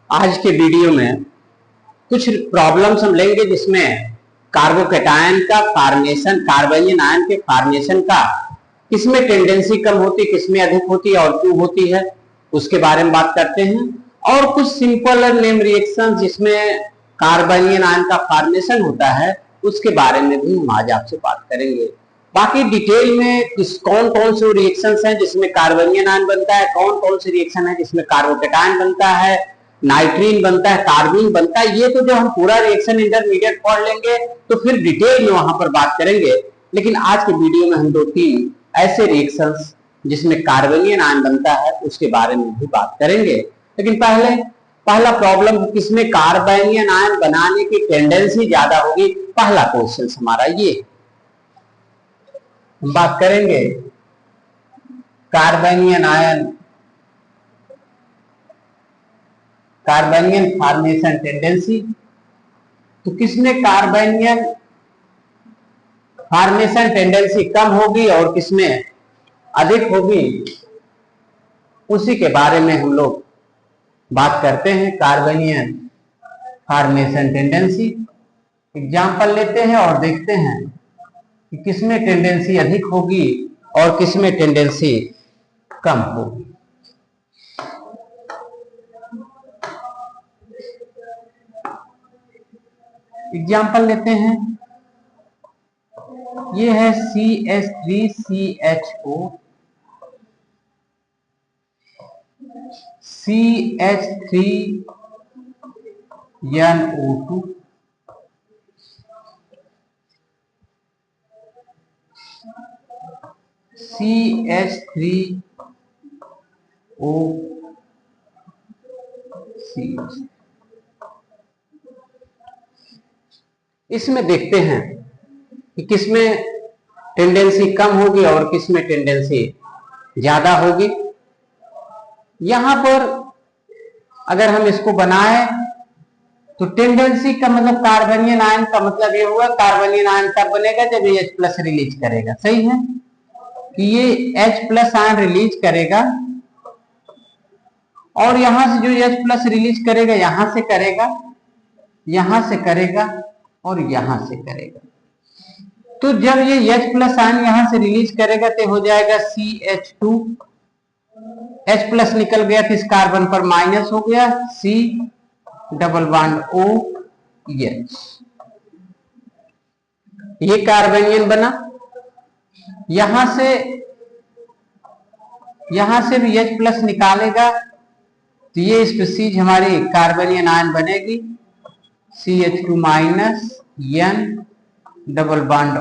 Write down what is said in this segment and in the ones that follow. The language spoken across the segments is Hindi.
आज के वीडियो में कुछ प्रॉब्लम्स हम लेंगे जिसमें कार्बोकेटायन का फॉर्मेशन, कार्बनियन आयन के फॉर्मेशन का किसमें टेंडेंसी कम होती है, किसमें अधिक होती है और क्यों होती है, उसके बारे में बात करते हैं। और कुछ सिंपल और नेम रिएक्शन जिसमें कार्बनियन आयन का फॉर्मेशन होता है उसके बारे में भी हम आज आपसे बात करेंगे। बाकी डिटेल में कौन कौन से रिएक्शंस हैं जिसमें कार्बनियन आयन बनता है, कौन कौन से रिएक्शन है जिसमें कार्बोकेटायन बनता है, नाइट्रीन बनता है, कार्बीन बनता है, ये तो जो हम पूरा रिएक्शन इंटरमीडिएट पढ़ लेंगे तो फिर डिटेल में वहां पर बात करेंगे। लेकिन आज के वीडियो में हम दो तीन ऐसे रिएक्शंस जिसमें कार्बनियन आयन बनता है उसके बारे में भी बात करेंगे। लेकिन पहला प्रॉब्लम किसमें कार्बनियन आयन बनाने की टेंडेंसी ज्यादा होगी, पहला क्वेश्चन हमारा ये। बात करेंगे carbanion ion, carbanion formation tendency. तो किसमें कार्बनियन फॉर्मेशन टेंडेंसी कम होगी और किसमें अधिक होगी, उसी के बारे में हम लोग बात करते हैं। कार्बनियन फॉर्मेशन टेंडेंसी एग्जाम्पल लेते हैं और देखते हैं कि किसमें टेंडेंसी अधिक होगी और किसमें टेंडेंसी कम होगी। एग्जाम्पल लेते हैं, ये है CH3CHO, CH3NO2, CH3OCH। इसमें देखते हैं कि किसमें टेंडेंसी कम होगी और किसमें टेंडेंसी ज्यादा होगी। यहां पर अगर हम इसको बनाए तो टेंडेंसी का मतलब कार्बनियन आयन का मतलब ये हुआ, कार्बनियन आयन तब बनेगा जब ये H+ रिलीज करेगा। सही है कि ये H+ आयन रिलीज करेगा और यहां से जो H+ रिलीज करेगा यहां से करेगा, यहां से करेगा और यहां से करेगा। तो जब ये H+ आयन यहां से रिलीज करेगा तो हो जाएगा CH2, H+ निकल गया तो इस कार्बन पर माइनस हो गया, C डबल बॉन्ड OH, ये कार्बनियन बना। यहां से भी H+ निकालेगा तो ये स्पीशीज हमारी कार्बनियन आयन बनेगी, CH2 minus N double bond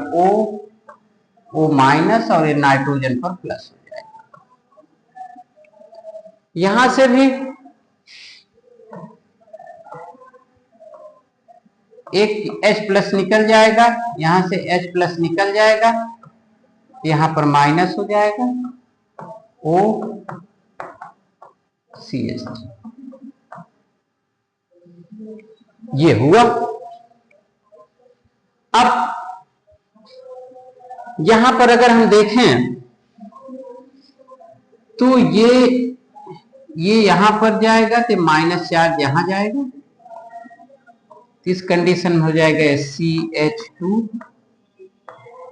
O minus और ये नाइट्रोजन पर प्लस हो जाएगा। यहां से भी एक H+ निकल जाएगा, यहां से H+ निकल जाएगा, यहां पर माइनस हो जाएगा OCH3, ये हुआ। अब यहां पर अगर हम देखें तो ये यहां पर जाएगा तो माइनस चार्ज यहां जाएगा, इस कंडीशन में हो जाएगा CH2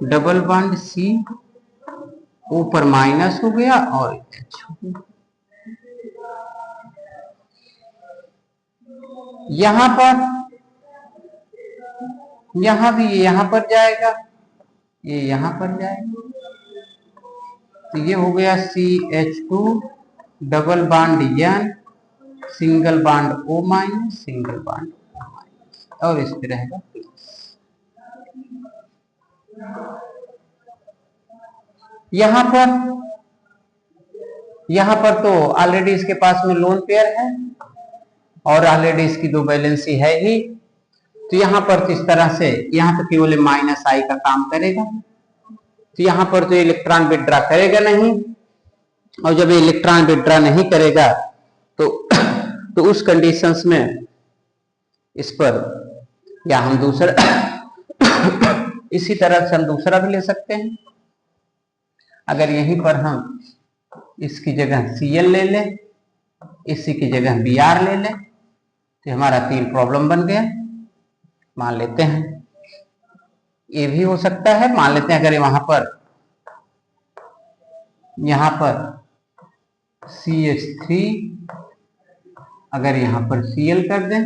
डबल बॉन्ड C, ऊपर माइनस हो गया और H हो गया। यहां भी ये यहां पर जाएगा, ये यहां पर जाएगा, तो ये हो गया CH2 double bond N, single bond O minus, single bond O minus और इस पे रहेगा प्लस। यहां पर तो ऑलरेडी इसके पास में लोन पेयर है और ऑलरेडी इसकी दो वैलेंसी है ही, तो यहां पर तो इस तरह से यहां तो केवल माइनस आई का काम करेगा, तो यहां पर तो इलेक्ट्रॉन विड्रॉ करेगा नहीं, और जब ये इलेक्ट्रॉन विड्रॉ नहीं करेगा तो उस कंडीशंस में इस पर या हम दूसरा इसी तरह से हम दूसरा भी ले सकते हैं। अगर यहीं पर हम इसकी जगह Cl ले लें, इसी की जगह Br ले लें, तो हमारा 3 प्रॉब्लम बन गया। मान लेते हैं ये भी हो सकता है। मान लेते हैं अगर यहां पर CH3 अगर यहां पर Cl कर दें,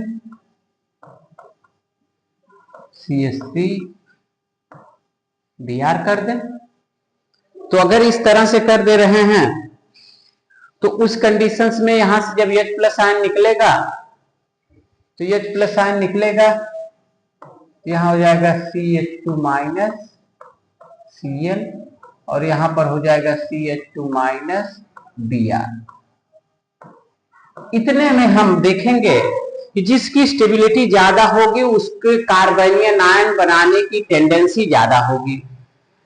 CH3 Br कर दें, तो अगर इस तरह से कर दे रहे हैं तो उस कंडीशंस में यहां से जब H प्लस आयन निकलेगा तो H प्लस आयन निकलेगा, यहां हो जाएगा CH2 माइनस Cl और यहां पर हो जाएगा CH2 माइनस Br। इतने में हम देखेंगे कि जिसकी स्टेबिलिटी ज्यादा होगी उसके कार्बनियन आयन बनाने की टेंडेंसी ज्यादा होगी,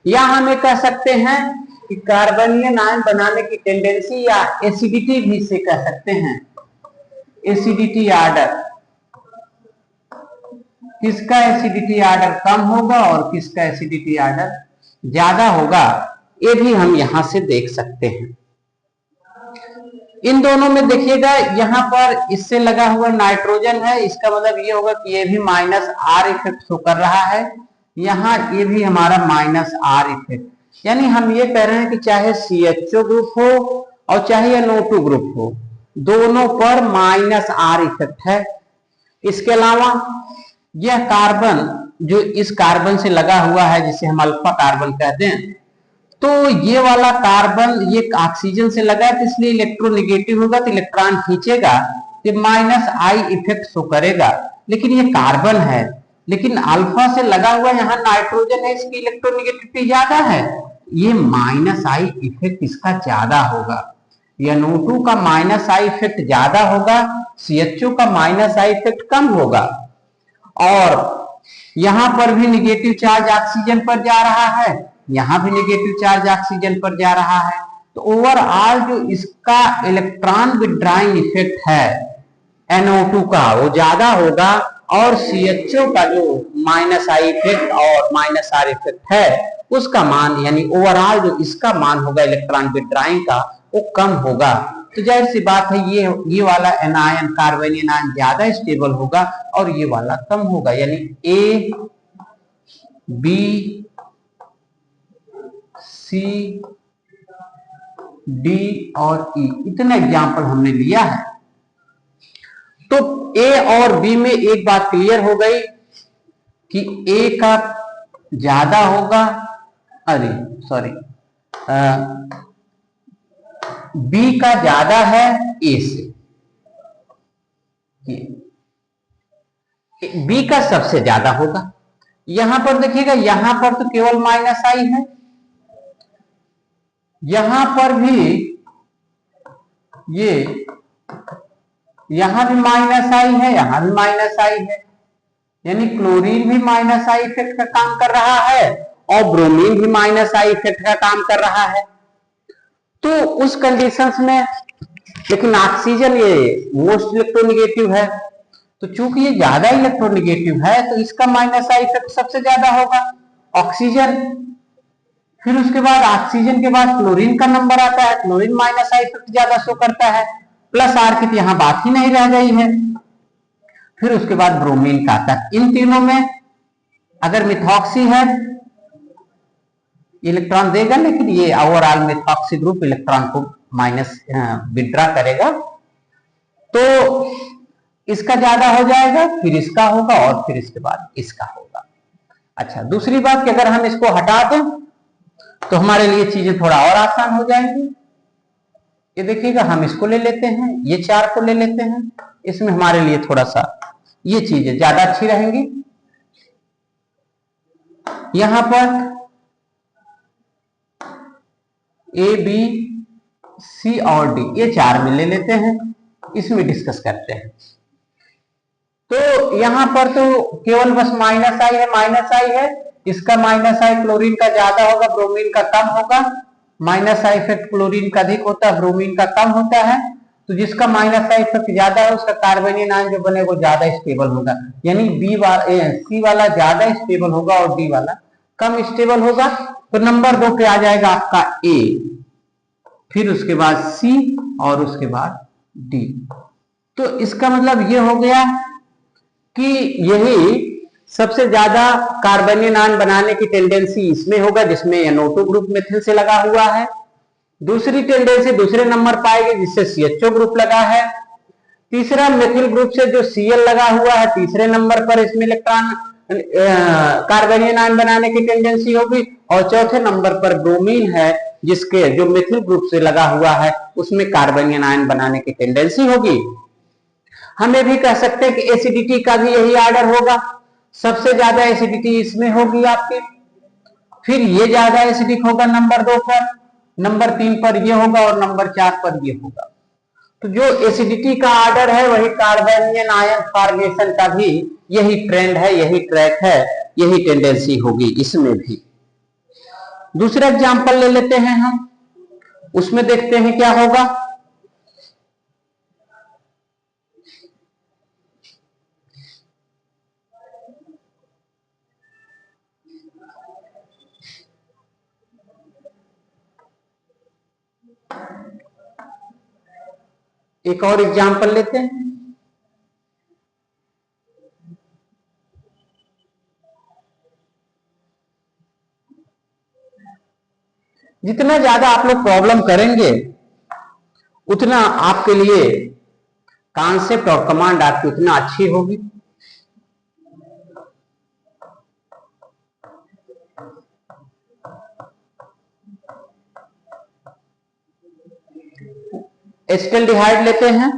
या हम ये कह सकते हैं कि कार्बनियन आयन बनाने की टेंडेंसी या एसिडिटी भी से कह सकते हैं। एसिडिटी आर्डर, किसका एसिडिटी आर्डर कम होगा और किसका एसिडिटी आर्डर ज्यादा होगा, ये भी हम यहां से देख सकते हैं। इन दोनों में देखिएगा यहां पर इससे लगा हुआ नाइट्रोजन है, इसका मतलब ये होगा कि ये भी माइनस R इफेक्ट शो कर रहा है, यहाँ ये भी हमारा माइनस R इफेक्ट, यानी हम ये कह रहे हैं कि चाहे CHO ग्रुप हो और चाहे NO2 ग्रुप हो, दोनों पर माइनस R इफेक्ट है। इसके अलावा यह कार्बन जो इस कार्बन से लगा हुआ है जिसे हम अल्फा कार्बन कहते हैं, तो ये वाला कार्बन ये ऑक्सीजन से लगा है तो इसलिए इलेक्ट्रोनेगेटिव होगा, तो इलेक्ट्रॉन खींचेगा तो माइनस I इफेक्ट शो करेगा। लेकिन ये कार्बन है, लेकिन अल्फा से लगा हुआ यहाँ नाइट्रोजन है, इसकी इलेक्ट्रोनेगेटिविटी ज्यादा है, ये माइनस I इफेक्ट इसका ज्यादा होगा। NO2 का माइनस I इफेक्ट ज्यादा होगा, CHO का माइनस I इफेक्ट कम होगा। और यहां पर भी निगेटिव चार्ज ऑक्सीजन पर जा रहा है, यहां भी नेगेटिव चार्ज ऑक्सीजन पर जा रहा है, तो ओवरऑल जो इसका इलेक्ट्रॉन विड्रॉइंग इफेक्ट है NO2 का वो ज्यादा होगा, और CHO का जो माइनस I इफेक्ट और माइनस R इफेक्ट है उसका मान, यानी ओवरऑल जो इसका मान होगा इलेक्ट्रॉन विड्रॉइंग का वो कम होगा। तो जाहिर सी बात है ये वाला एनायन कार्बनियन आयन ज्यादा स्टेबल होगा और ये वाला कम होगा, यानी A, B, C, D और E इतने एग्जाम्पल हमने लिया है। तो A और B में एक बात क्लियर हो गई कि A का ज्यादा होगा, B का ज्यादा है A से, B का सबसे ज्यादा होगा। यहां पर देखिएगा यहां पर तो केवल माइनस I है, यहां पर भी यहां भी माइनस I है, यहां भी माइनस I है, यानी क्लोरीन भी माइनस I इफेक्ट का काम कर रहा है और ब्रोमीन भी माइनस I इफेक्ट का काम कर रहा है। तो उस कंडीशंस में, लेकिन ऑक्सीजन ये मोस्ट इलेक्ट्रोनेगेटिव है, तो चूंकि ये ज्यादा इलेक्ट्रोनेगेटिव है तो इसका माइनस I इफेक्ट सबसे ज्यादा होगा। ऑक्सीजन, फिर उसके बाद ऑक्सीजन के बाद क्लोरीन का नंबर आता है, क्लोरीन माइनस I इफेक्ट ज्यादा शो करता है, प्लस R की तो यहां बात ही नहीं रह गई है। फिर उसके बाद ब्रोमीन का आता है। इन तीनों में अगर मिथॉक्सी है इलेक्ट्रॉन देगा, लेकिन ये ओवरऑल मिथॉक्सी ग्रुप इलेक्ट्रॉन को माइनस विड्रॉ करेगा, तो इसका ज्यादा हो जाएगा, फिर इसका होगा और फिर इसके बाद इसका होगा। अच्छा, दूसरी बात कि अगर हम इसको हटा दें तो हमारे लिए चीजें थोड़ा और आसान हो जाएंगी। ये देखिएगा हम इसको ले लेते हैं, ये 4 को ले लेते हैं, इसमें हमारे लिए थोड़ा सा ये चीजें ज्यादा अच्छी रहेंगी। यहां पर A, B, C और D ये 4 में ले लेते हैं, इसमें डिस्कस करते हैं। तो यहां पर तो केवल बस माइनस I है, माइनस I है, इसका माइनस I क्लोरीन का ज्यादा होगा, ब्रोमीन का कम होगा। माइनस I इफेक्ट क्लोरीन का अधिक होता है, ब्रोमीन का कम होता है, तो जिसका माइनस I इफेक्ट ज्यादा है उसका कार्बनियन आयन जो बने वो ज्यादा स्टेबल होगा, यानी C वाला ज्यादा स्टेबल होगा और D वाला कम स्टेबल होगा। तो नंबर 2 पे आ जाएगा आपका A, फिर उसके बाद C और उसके बाद D। तो इसका मतलब ये हो गया कि यही सबसे ज्यादा कार्बनियन आयन बनाने की टेंडेंसी इसमें होगा जिसमें NO2 ग्रुप मिथिल से लगा हुआ है। दूसरी टेंडेंसी दूसरे नंबर पाएगी जिससे CHO ग्रुप लगा है। तीसरा मिथिल ग्रुप से जो Cl लगा हुआ है तीसरे नंबर पर इसमें इलेक्ट्रॉन कार्बनियन आयन बनाने की टेंडेंसी होगी। और चौथे नंबर पर ब्रोमीन है जिसके जो मिथिल ग्रुप से लगा हुआ है उसमें कार्बनियन आयन बनाने की टेंडेंसी होगी। हम ये भी कह सकते हैं कि एसिडिटी का भी यही ऑर्डर होगा, सबसे ज्यादा एसिडिटी इसमें होगी आपके, फिर ये ज्यादा एसिडिक होगा नंबर 2 पर, नंबर 3 पर ये होगा और नंबर 4 पर ये होगा। तो जो एसिडिटी का ऑर्डर है वही कार्बनियन आयन फॉर्मेशन का भी यही ट्रेंड है, यही ट्रैक है, यही टेंडेंसी होगी इसमें भी। दूसरा एग्जांपल ले लेते हैं हम, उसमें देखते हैं क्या होगा। एक और एग्जांपल लेते हैं। जितना ज्यादा आप लोग प्रॉब्लम करेंगे उतना आपके लिए कॉन्सेप्ट और कमांड आपकी उतना अच्छी होगी। एसिटल्डिहाइड लेते हैं,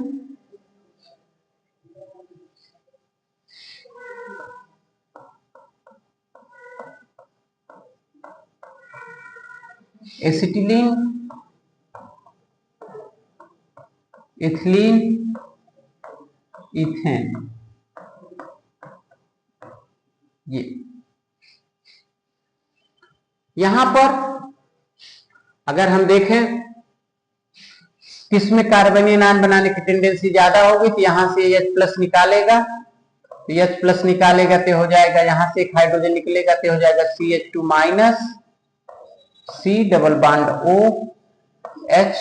एसिटिलीन, इथिलीन, इथेन, ये यहां पर अगर हम देखें किसमें कार्बनियन आयन बनाने की टेंडेंसी ज्यादा होगी तो यहां से H+ निकालेगा, तो H+ निकालेगा तो हो जाएगा, यहां से एक हाइड्रोजन निकलेगा तो हो जाएगा CH2- C double bond OH,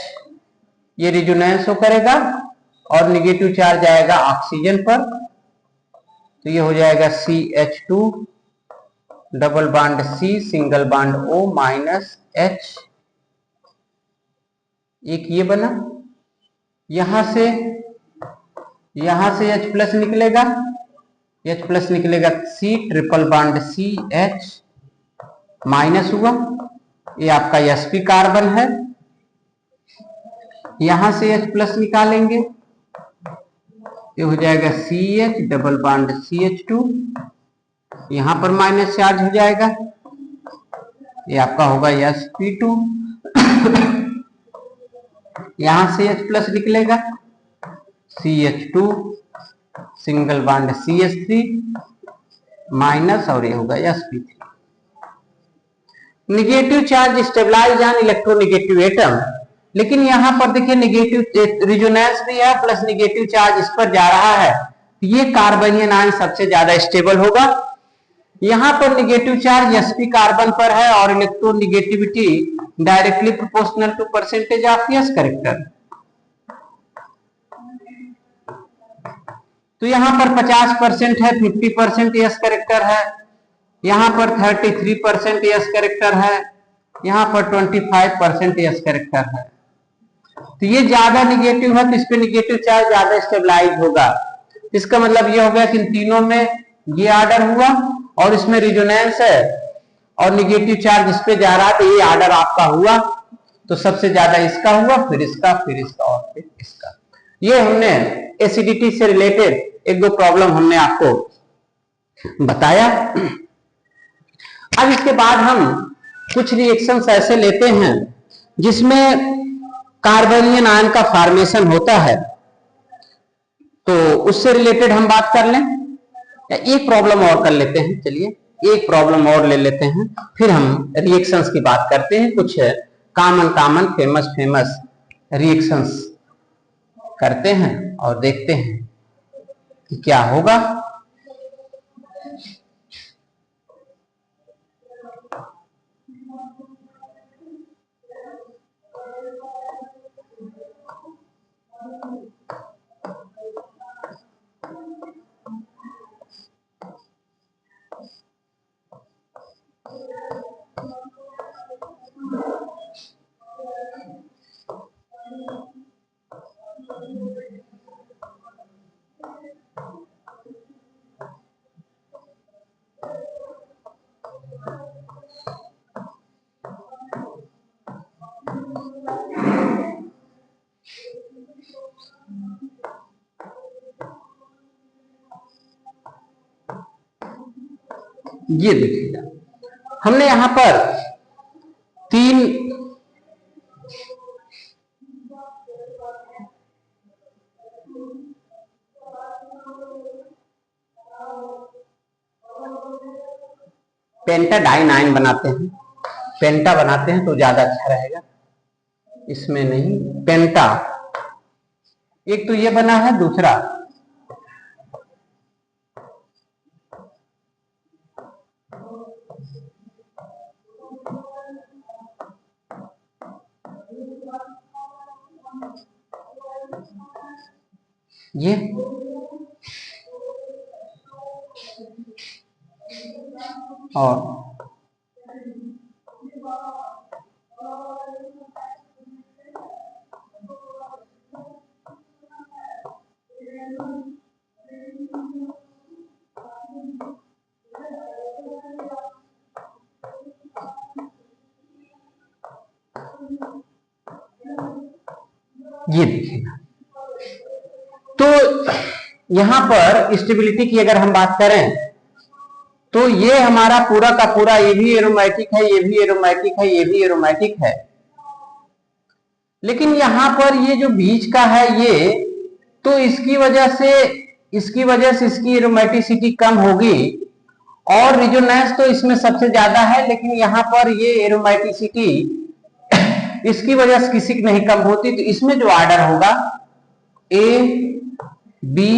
ये रिजोनेंस हो करेगा और निगेटिव चार्ज आएगा ऑक्सीजन पर, तो ये हो जाएगा CH2 double bond C single bond O-H, एक ये बना। यहां से H+ निकलेगा, H+ निकलेगा C triple bond CH minus हुआ, ये आपका sp कार्बन है। यहां से H+ निकालेंगे, ये हो जाएगा CH डबल बॉन्ड CH2, यहां पर माइनस चार्ज हो जाएगा, ये आपका होगा sp2। यहां से H+ निकलेगा CH2 single bond CH3 minus, और ये होगा sp3। Negative charge stabilize on electronegative atom, लेकिन यहां पर देखिए निगेटिव रिजोनेंस भी है प्लस निगेटिव चार्ज इस पर जा रहा है, ये कार्बनियन आयन सबसे ज्यादा स्टेबल होगा। यहां पर निगेटिव चार्ज sp कार्बन पर है और electronegativity directly proportional to percentage of s character, तो यहां पर 50% है, 50% s कैरेक्टर है, यहां पर 33% s कैरेक्टर है, यहां पर 25% s कैरेक्टर है। तो ये ज्यादा निगेटिव है तो इस पे निगेटिव चार्ज ज्यादा स्टेबलाइज होगा। इसका मतलब ये हो गया कि इन तीनों में ये ऑर्डर हुआ और इसमें रिजोनेंस है और निगेटिव चार्ज इस पे जा रहा है, तो ये ऑर्डर आपका हुआ, तो सबसे ज्यादा इसका हुआ, फिर इसका, फिर इसका और फिर इसका। ये हमने एसिडिटी से रिलेटेड एक दो प्रॉब्लम हमने आपको बताया। अब इसके बाद हम कुछ रिएक्शंस ऐसे लेते हैं जिसमें कार्बनियन आयन का फॉर्मेशन होता है, तो उससे रिलेटेड हम बात कर लें या एक प्रॉब्लम और कर लेते हैं। चलिए एक प्रॉब्लम और ले लेते हैं, फिर हम रिएक्शंस की बात करते हैं। कुछ कॉमन फेमस रिएक्शंस करते हैं और देखते हैं कि क्या होगा। ये देखिएगा, हमने यहां पर 3 पेंटाडाइन आयन बनाते हैं, पेंटा बनाते हैं तो ज्यादा अच्छा रहेगा, इसमें नहीं पेंटा। एक तो ये बना है, दूसरा ये और ये देखिएगा। तो यहां पर स्टेबिलिटी की अगर हम बात करें तो ये हमारा पूरा का पूरा, ये भी एरोमेटिक है, ये भी एरोमेटिक है, ये भी एरोमेटिक है, लेकिन यहां पर ये जो बीच का है ये, तो इसकी वजह से इसकी एरोमेटिसिटी कम होगी और रिजोनेंस तो इसमें सबसे ज्यादा है, लेकिन यहां पर ये एरोमेटिसिटी इसकी वजह से किसी की नहीं कम होती। तो इसमें जो ऑर्डर होगा ए, बी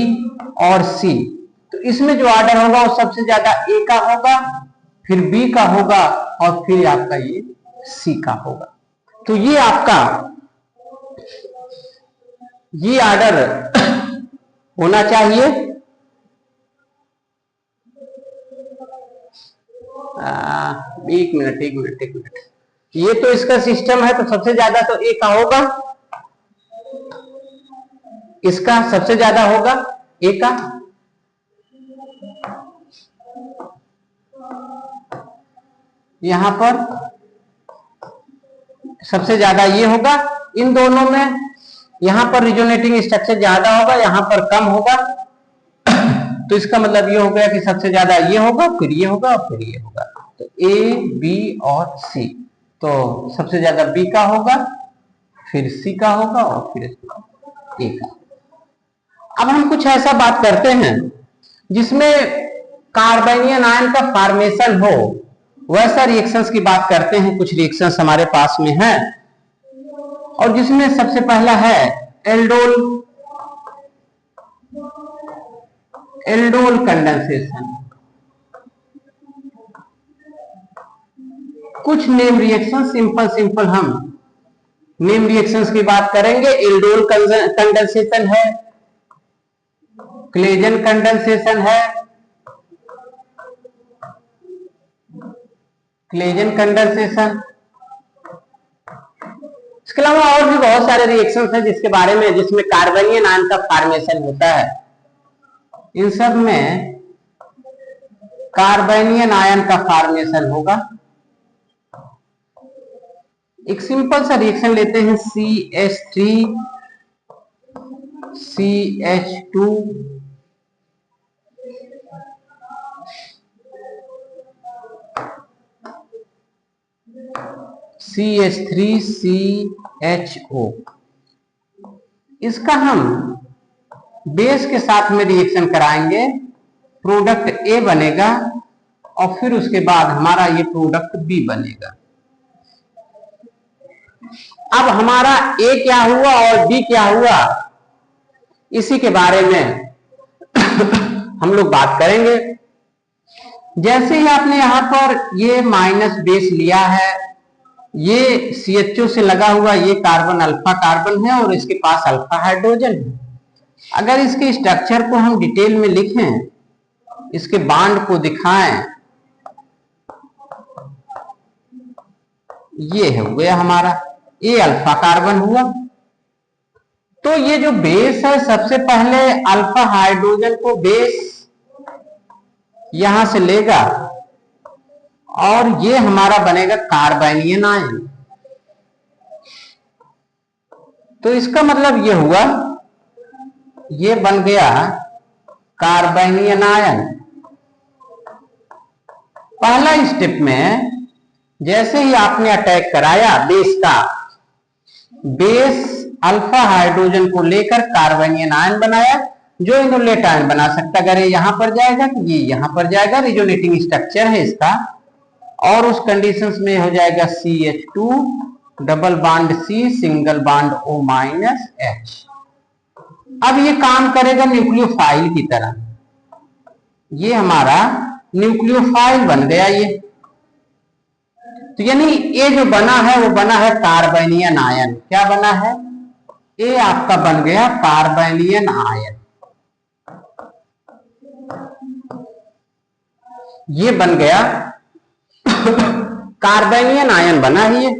और सी, तो इसमें जो ऑर्डर होगा वो सबसे ज्यादा ए का होगा, फिर बी का होगा और फिर आपका ये सी का होगा। तो ये आपका ये ऑर्डर होना चाहिए। एक मिनट, ये तो इसका सिस्टम है, तो सबसे ज्यादा तो ए का होगा, इसका सबसे ज्यादा होगा ए का, यहां पर सबसे ज्यादा ये होगा इन दोनों में, यहां पर रिजोनेटिंग स्ट्रक्चर ज्यादा होगा, यहां पर कम होगा। तो इसका मतलब ये हो गया कि सबसे ज्यादा ये होगा, फिर ये होगा और फिर ये होगा। तो ए, बी और सी, तो सबसे ज्यादा बी का होगा, फिर सी का होगा और फिर ए का। अब हम कुछ ऐसा बात करते हैं जिसमें कार्बोनियन आयन का फॉर्मेशन हो, वैसा रिएक्शंस की बात करते हैं। कुछ रिएक्शंस हमारे पास में है और जिसमें सबसे पहला है एल्डोल कंडेंसेशन। कुछ नेम रिएक्शन सिंपल हम नेम रिएक्शंस की बात करेंगे। एल्डोल कंडेंसेशन है, क्लेजन कंडेंसेशन है, क्लेजन कंडेंसेशन। इसके अलावा और भी बहुत सारे रिएक्शंस हैं जिसके बारे में, जिसमें कार्बोनियन आयन का फॉर्मेशन होता है। इन सब में कार्बोनियन आयन का फॉर्मेशन होगा। एक सिंपल सा रिएक्शन लेते हैं, CH3 CH2 CH3 CHO। इसका हम बेस के साथ में रिएक्शन कराएंगे, प्रोडक्ट ए बनेगा और फिर उसके बाद हमारा ये प्रोडक्ट बी बनेगा। अब हमारा ए क्या हुआ और बी क्या हुआ, इसी के बारे में हम लोग बात करेंगे। जैसे ही आपने यहां पर ये माइनस बेस लिया है, ये CHO से लगा हुआ ये कार्बन अल्फा कार्बन है और इसके पास अल्फा हाइड्रोजन है। अगर इसके स्ट्रक्चर को हम डिटेल में लिखें, इसके बॉन्ड को दिखाएं, ये है गया हमारा ये अल्फा कार्बन हुआ। तो ये जो बेस है, सबसे पहले अल्फा हाइड्रोजन को बेस यहां से लेगा और ये हमारा बनेगा कार्बोनियन आयन। तो इसका मतलब ये हुआ, ये बन गया कार्बोनियन आयन। पहला स्टेप में जैसे ही आपने अटैक कराया बेस का, बेस अल्फा हाइड्रोजन को लेकर कार्बोनियन आयन बनाया, जो इनोलेट आयन बना सकता। अगर ये यहां पर जाएगा तो ये यहां पर जाएगा, रिजोनेटिंग स्ट्रक्चर है इसका, और उस कंडीशंस में हो जाएगा CH2 double bond C single bond O minus H। अब ये काम करेगा न्यूक्लियोफाइल की तरह, ये हमारा न्यूक्लियोफाइल बन गया ये। तो यानी ये जो बना है वो बना है कार्बोनियन आयन। क्या बना है? ये आपका बन गया कार्बोनियन आयन, ये बन गया कार्बोनियन आयन बना ही है।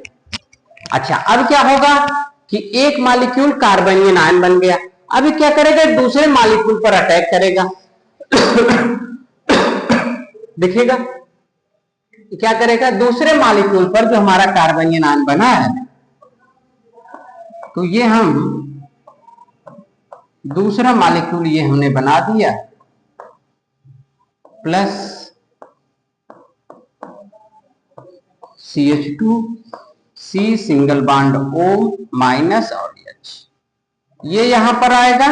अच्छा, अब क्या होगा कि एक मॉलिक्यूल कार्बोनियन आयन बन गया, अभी क्या करेगा? दूसरे मॉलिक्यूल पर अटैक करेगा। देखिएगा क्या करेगा? दूसरे मॉलिक्यूल पर जो हमारा कार्बोनियन आयन बना है, तो ये हम दूसरा मॉलिक्यूल ये हमने बना दिया plus CH2 C single bond O minus और H, ये यहां पर आएगा,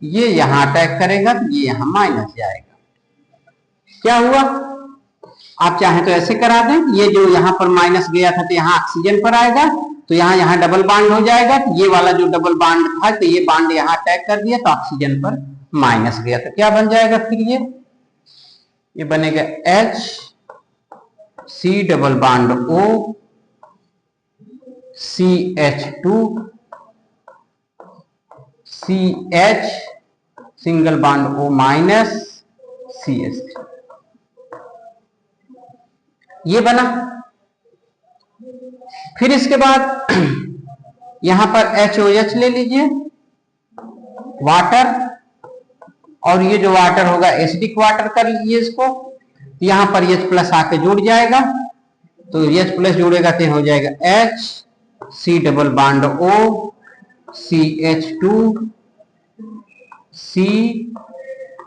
ये यहां अटैक करेगा, तो ये यहां माइनस जाएगा। क्या हुआ? आप चाहें तो ऐसे करा दें, ये जो यहां पर माइनस गया था तो यहां ऑक्सीजन पर आएगा, तो यहां डबल बॉन्ड हो जाएगा। तो ये वाला जो डबल बॉन्ड था, तो ये बॉन्ड यहां अटैक कर दिया तो ऑक्सीजन पर माइनस गया, तो क्या बन जाएगा फिर? ये बनेगा H C double bond O CH2 CH single bond O minus CH3, ये बना। फिर इसके बाद यहां पर HOH ले लीजिए, वाटर, और ये जो वाटर होगा एसिडिक वाटर कर लीजिए इसको, यहां पर H प्लस आके जुड़ जाएगा, तो H प्लस जुड़ेगा तो हो जाएगा H C double bond O CH2 C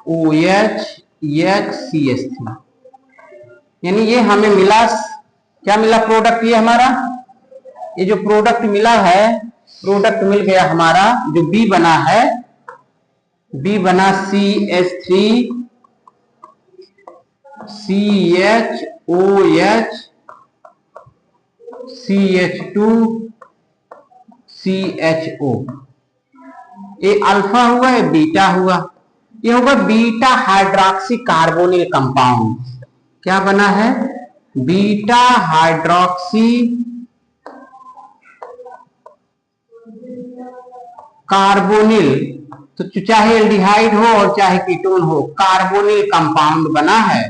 OH H CH3, यानी ये हमें मिला, क्या मिला प्रोडक्ट? ये हमारा ये जो प्रोडक्ट मिला है, प्रोडक्ट मिल गया हमारा, जो B बना है, B बना CH3 CHOH CH2 CHO, ये अल्फा हुआ, ये बीटा हुआ, ये होगा बीटा हाइड्रोक्सी कार्बोनिल कंपाउंड। क्या बना है? बीटा हाइड्रोक्सी कार्बोनिल, तो चाहे एल्डिहाइड हो और चाहे कीटोन हो, कार्बोनिल कंपाउंड बना है।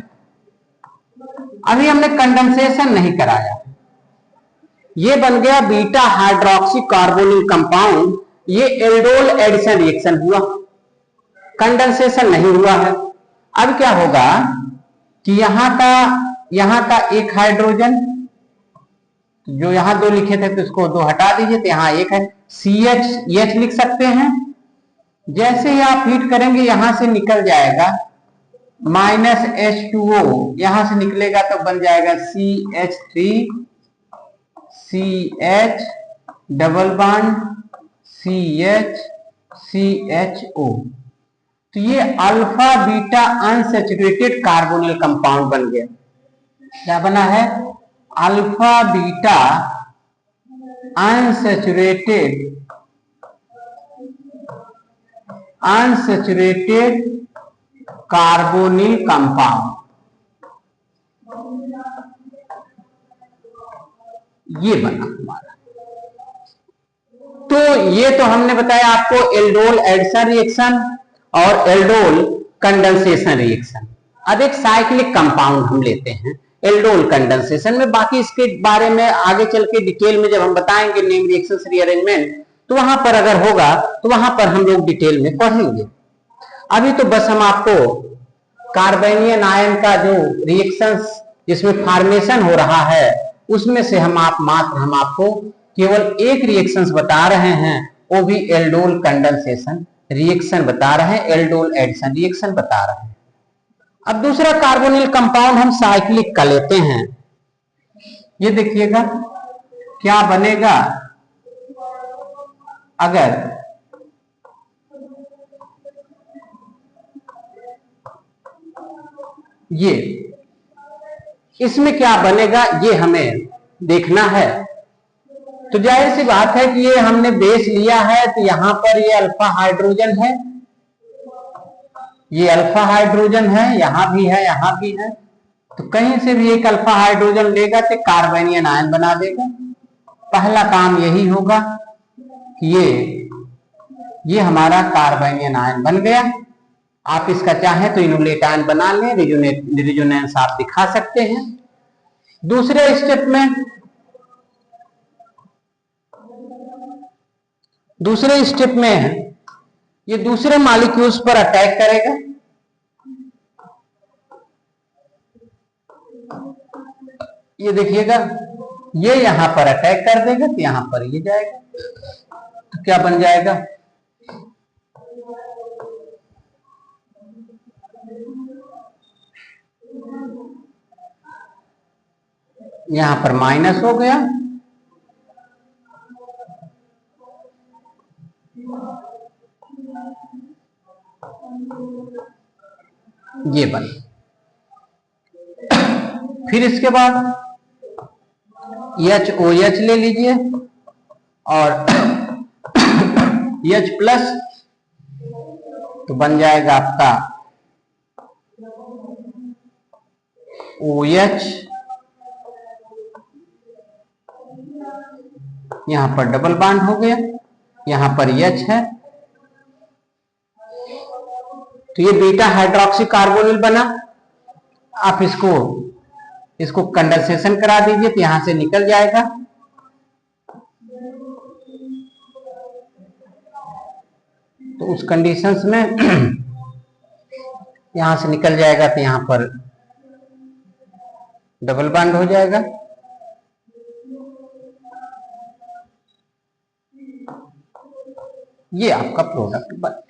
अभी हमने कंडेंसेशन नहीं कराया, ये बन गया बीटा हाइड्रोक्सी कार्बोनिल कंपाउंड, ये एल्डोल एडिशन रिएक्शन हुआ, कंडेंसेशन नहीं हुआ है। अब क्या होगा कि यहां का एक हाइड्रोजन, जो यहां दो लिखे थे तो इसको दो हटा दीजिए, तो यहां एक है CH लिख सकते हैं। जैसे ही आप हीट करेंगे यहां से निकल जाएगा माइनस H2O, यहां से निकलेगा तो बन जाएगा CH3 CH double bond CH CHO, तो ये alpha beta unsaturated carbonyl compound बन गया। क्या बना है? Alpha beta unsaturated carbonyl compound, ये बना हमारा। तो ये तो हमने बताया आपको एल्डोल एडिशन रिएक्शन और एल्डोल कंडेंसेशन रिएक्शन। अब एक साइक्लिक कंपाउंड हम लेते हैं एल्डोल कंडेंसेशन में, बाकी इसके बारे में आगे चल के डिटेल में जब हम बताएंगे नेम रिएक्शंस रीअरेंजमेंट, तो वहां पर अगर होगा तो वहां पर हम लोग डिटेल में पढ़ेंगे। अभी तो बस हम आपको कार्बोनियन आयन का जो रिएक्शंस जिसमें फॉर्मेशन हो रहा है उसमें से हम आपको केवल एक रिएक्शंस बता रहे हैं, वो भी एल्डोल कंडेंसेशन रिएक्शन बता रहे हैं, एल्डोल एडिशन रिएक्शन बता रहे हैं। अब दूसरा कार्बोनिल कंपाउंड हम साइक्लिक का लेते हैं। ये देखिएगा क्या बनेगा अगर ये, इसमें क्या बनेगा ये हमें देखना है। तो जाहिर सी बात है कि ये हमने बेस लिया है तो यहां पर ये अल्फा हाइड्रोजन है, ये अल्फा हाइड्रोजन है, यहां भी है, यहां भी है। तो कहीं से भी एक अल्फा हाइड्रोजन लेगा तो कार्बोनियन आयन बना देगा। पहला काम यही होगा कि ये हमारा कार्बोनियन आयन बन गया। आप इसका चाहें तो इनुलेट आयन बना लें, रिजोनेंस आप दिखा सकते हैं। दूसरे स्टेप में ये दूसरे मॉलिक्यूल्स पर अटैक करेगा। ये देखिएगा ये यहां पर अटैक कर देगा तो यहां पर ये जाएगा, तो क्या बन जाएगा, यहां पर माइनस हो गया, ये बन। फिर इसके बाद HOH ले लीजिए और H प्लस, तो बन जाएगा आपका OH, यहां पर डबल बॉन्ड हो गया, यहां पर H है, तो ये बीटा हाइड्रोक्सी कार्बोनिल बना। आप इसको कंडेंसेशन करा दीजिए तो यहां से निकल जाएगा। तो उस कंडीशंस में यहां से निकल जाएगा तो यहां पर डबल बॉन्ड हो जाएगा। ये आपका प्रोडक्ट बन।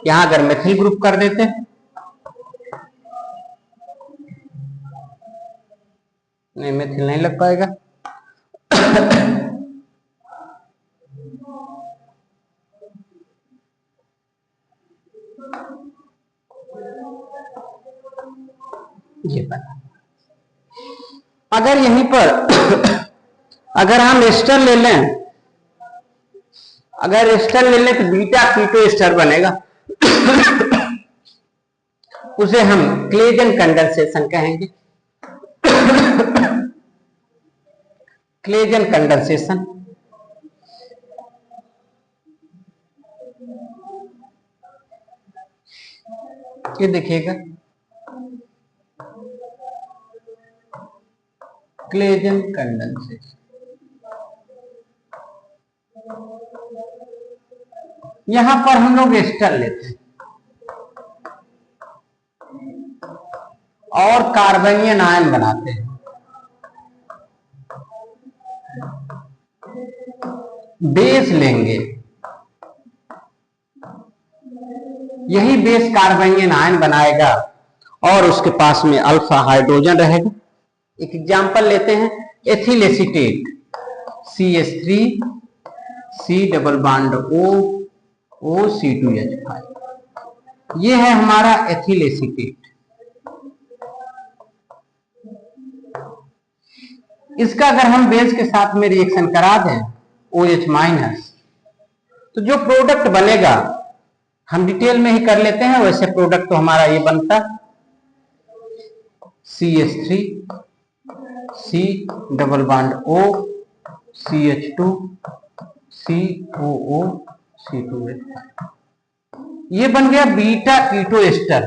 यहां अगर मेथिल ग्रुप कर देते, नहीं मेथिल नहीं लग पाएगा। ये बना। अगर यहीं पर अगर हम एस्टर ले लें, अगर एस्टर ले लें तो बीटा कीटो एस्टर बनेगा। उसे हम क्लेजन कंडेंसेशन कहेंगे। क्लेजन कंडेंसेशन, ये देखिएगा क्लेजन कंडेंसेशन। यहां पर हम लोग एस्टर लेते हैं और कार्बोनियन आयन बनाते हैं। बेस लेंगे, यही बेस कार्बोनियन आयन बनाएगा और उसके पास में अल्फा हाइड्रोजन रहेगा। एक एग्जांपल लेते हैं, ethyl acetate CH3 C double bond O C2H5, ये है हमारा एथिल एसीटेट। इसका अगर हम बेस के साथ में रिएक्शन करा दें OH माइनस, तो जो प्रोडक्ट बनेगा हम डिटेल में ही कर लेते हैं। वैसे प्रोडक्ट तो हमारा ये बनता CH3 C double bond O CH2 COO C2H5, ये बन गया बीटा कीटो एस्टर।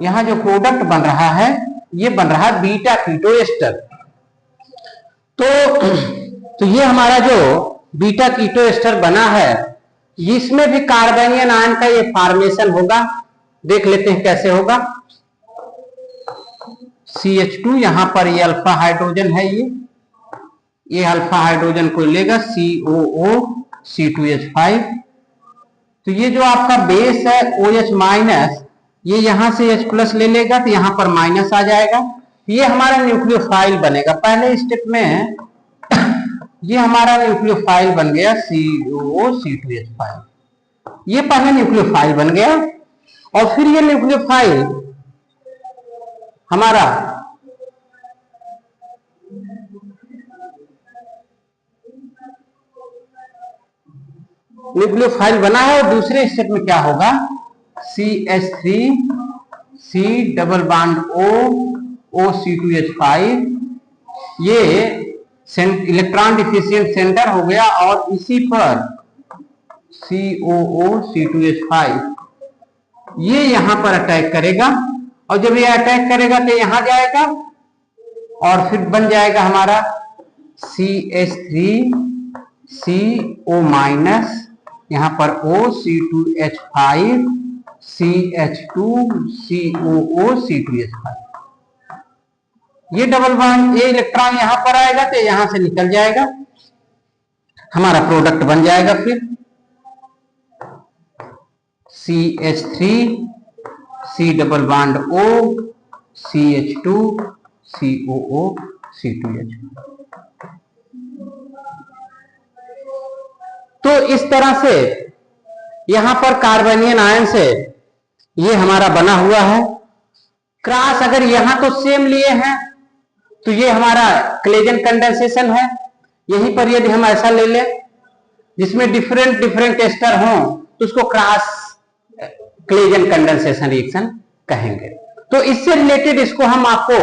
यहां जो प्रोडक्ट बन रहा है ये बन रहा है बीटा कीटो एस्टर। तो ये हमारा जो बीटा कीटो एस्टर बना है, इसमें भी कार्बोनियन आयन का ये फॉर्मेशन होगा। देख लेते हैं कैसे होगा। CH2, यहां पर ये अल्फा हाइड्रोजन है, ये अल्फा हाइड्रोजन को लेगा COO C2H5, तो ये जो आपका बेस है OH माइनस, ये यहां से H प्लस ले लेगा तो यहां पर माइनस आ जाएगा, ये हमारा न्यूक्लियोफाइल बनेगा। पहले स्टेप में ये हमारा न्यूक्लियोफाइल बन गया COO-C2H5, ये पहले न्यूक्लियोफाइल बन गया और फिर ये न्यूक्लियोफाइल हमारा न्यूक्लियोफाइल बना है और दूसरे स्टेप में क्या होगा, CH3 C double bond O O-C2H5, ये इलेक्ट्रॉन डिफिशिएंट सेंटर हो गया और इसी पर COO-C2H5 ये यहां पर अटैक करेगा और जब ये अटैक करेगा तो यहां जाएगा और फिर बन जाएगा हमारा CH3 CO माइनस, यहां पर O-C2H5 CH2 COO-C2H5, ये डबल बॉन्ड, ये इलेक्ट्रॉन यहां पर आएगा तो यहां से निकल जाएगा, हमारा प्रोडक्ट बन जाएगा फिर CH3 C double bond O CH2 COO-C2H। तो इस तरह से यहां पर कार्बनियन आयन से ये हमारा बना हुआ है। क्रॉस अगर यहां तो सेम लिए हैं तो ये हमारा क्लेजन कंडेंसेशन है। यहीं पर यदि हम ऐसा ले लें जिसमें डिफरेंट डिफरेंट एस्टर हों तो उसको क्रॉस क्लेजन कंडेंसेशन रिएक्शन कहेंगे। तो इससे रिलेटेड इसको हम आपको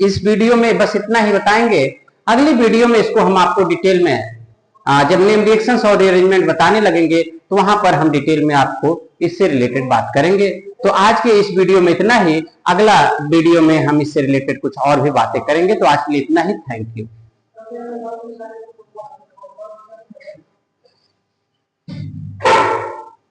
इस वीडियो में बस इतना ही बताएंगे। अगली वीडियो में इसको हम आपको डिटेल में जब नेम रिएक्शंस और रीअरेंजमेंट बताने लगेंगे तो वहां पर हम डिटेल में आपको इससे रिलेटेड बात करेंगे। तो आज के इस वीडियो में इतना ही, अगला वीडियो में हम इससे रिलेटेड कुछ और भी बातें करेंगे। तो आज के लिए इतना ही, थैंक यू।